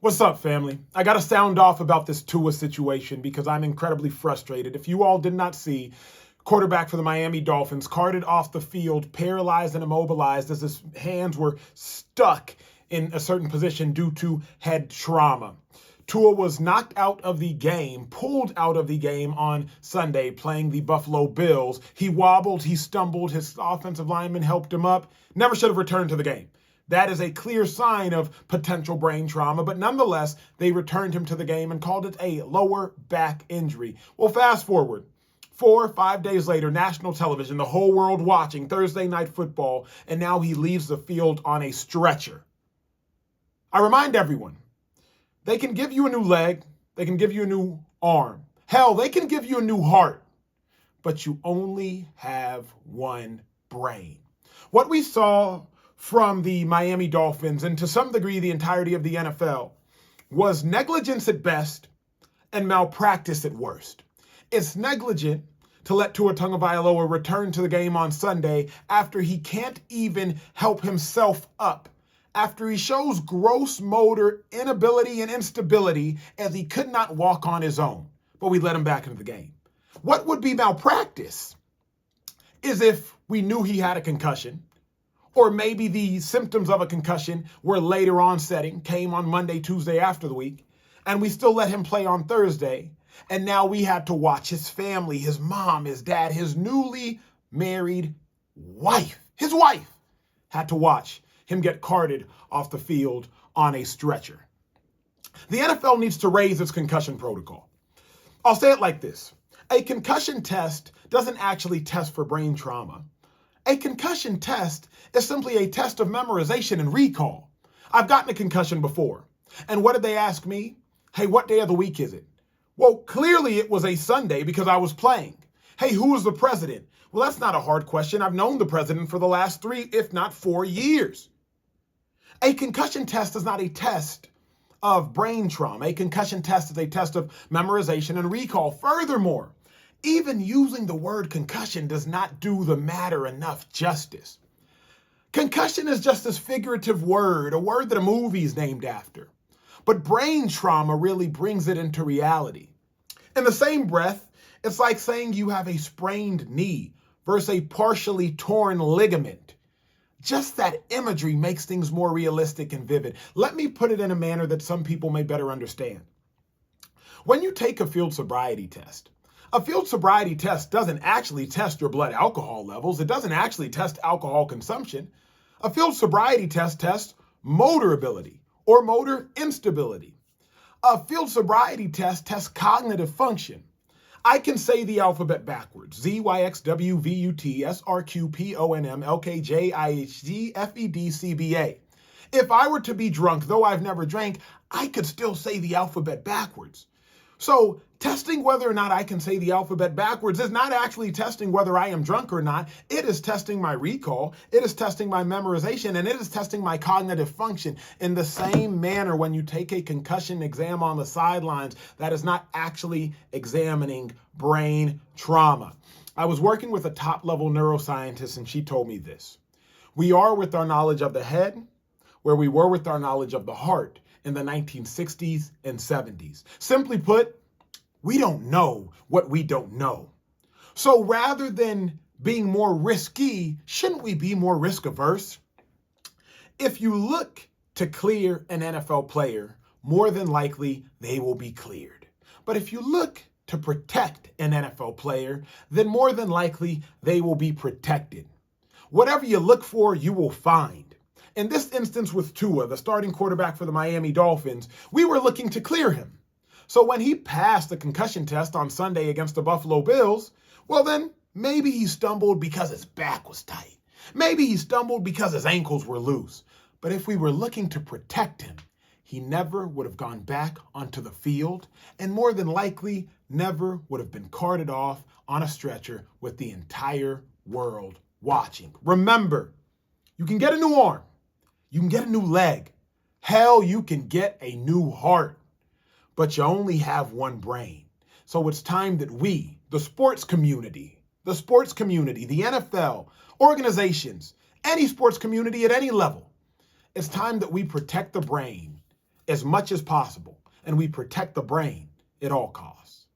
What's up, family? I got to sound off about this Tua situation because I'm incredibly frustrated. If you all did not see, quarterback for the Miami Dolphins carted off the field, paralyzed and immobilized as his hands were stuck in a certain position due to head trauma. Tua was knocked out of the game, pulled out of the game on Sunday playing the Buffalo Bills. He wobbled, he stumbled, his offensive lineman helped him up, never should have returned to the game. That is a clear sign of potential brain trauma, but nonetheless, they returned him to the game and called it a lower back injury. Well, fast forward. 4 or 5 days later, national television, the whole world watching Thursday Night Football, and now he leaves the field on a stretcher. I remind everyone, they can give you a new leg, they can give you a new arm. Hell, they can give you a new heart, but you only have one brain. What we saw from the Miami Dolphins, and to some degree the entirety of the NFL, was negligence at best and malpractice at worst. It's negligent to let Tua Tagovailoa return to the game on Sunday after he can't even help himself up, after he shows gross motor inability and instability as he could not walk on his own, but we let him back into the game. What would be malpractice is if we knew he had a concussion, or maybe the symptoms of a concussion were later onsetting, came on Monday, Tuesday after the week, and we still let him play on Thursday. And now we had to watch his family, his mom, his dad, his newly married wife, his wife, had to watch him get carted off the field on a stretcher. The NFL needs to raise its concussion protocol. I'll say it like this. A concussion test doesn't actually test for brain trauma. A concussion test is simply a test of memorization and recall. I've gotten a concussion before. And what did they ask me? Hey, what day of the week is it? Well, clearly it was a Sunday because I was playing. Hey, who is the president? Well, that's not a hard question. I've known the president for the last 3, if not 4 years. A concussion test is not a test of brain trauma. A concussion test is a test of memorization and recall. Furthermore, even using the word concussion does not do the matter enough justice. Concussion is just this figurative word, a word that a movie is named after. But brain trauma really brings it into reality. In the same breath, it's like saying you have a sprained knee versus a partially torn ligament. Just that imagery makes things more realistic and vivid. Let me put it in a manner that some people may better understand. When you take a field sobriety test doesn't actually test your blood alcohol levels. It doesn't actually test alcohol consumption. A field sobriety test tests motor ability or motor instability. A field sobriety test tests cognitive function. I can say the alphabet backwards. ZYXWVUTSRQPONMLKJIHGFEDCBA. If I were to be drunk, though I've never drank, I could still say the alphabet backwards. So testing whether or not I can say the alphabet backwards is not actually testing whether I am drunk or not. It is testing my recall. It is testing my memorization, and it is testing my cognitive function. In the same manner, when you take a concussion exam on the sidelines, that is not actually examining brain trauma. I was working with a top-level neuroscientist, and she told me this. We are with our knowledge of the head where we were with our knowledge of the heart in the 1960s and 70s. Simply put, we don't know what we don't know. So rather than being more risky, shouldn't we be more risk averse? If you look to clear an NFL player, more than likely they will be cleared. But if you look to protect an NFL player, then more than likely they will be protected. Whatever you look for, you will find. In this instance with Tua, the starting quarterback for the Miami Dolphins, we were looking to clear him. So when he passed the concussion test on Sunday against the Buffalo Bills, well then, maybe he stumbled because his back was tight. Maybe he stumbled because his ankles were loose. But if we were looking to protect him, he never would have gone back onto the field, and more than likely, never would have been carted off on a stretcher with the entire world watching. Remember, you can get a new arm. You can get a new leg. Hell, you can get a new heart. But you only have one brain. So it's time that we, the sports community, the NFL, organizations, any sports community at any level, it's time that we protect the brain as much as possible, and we protect the brain at all costs.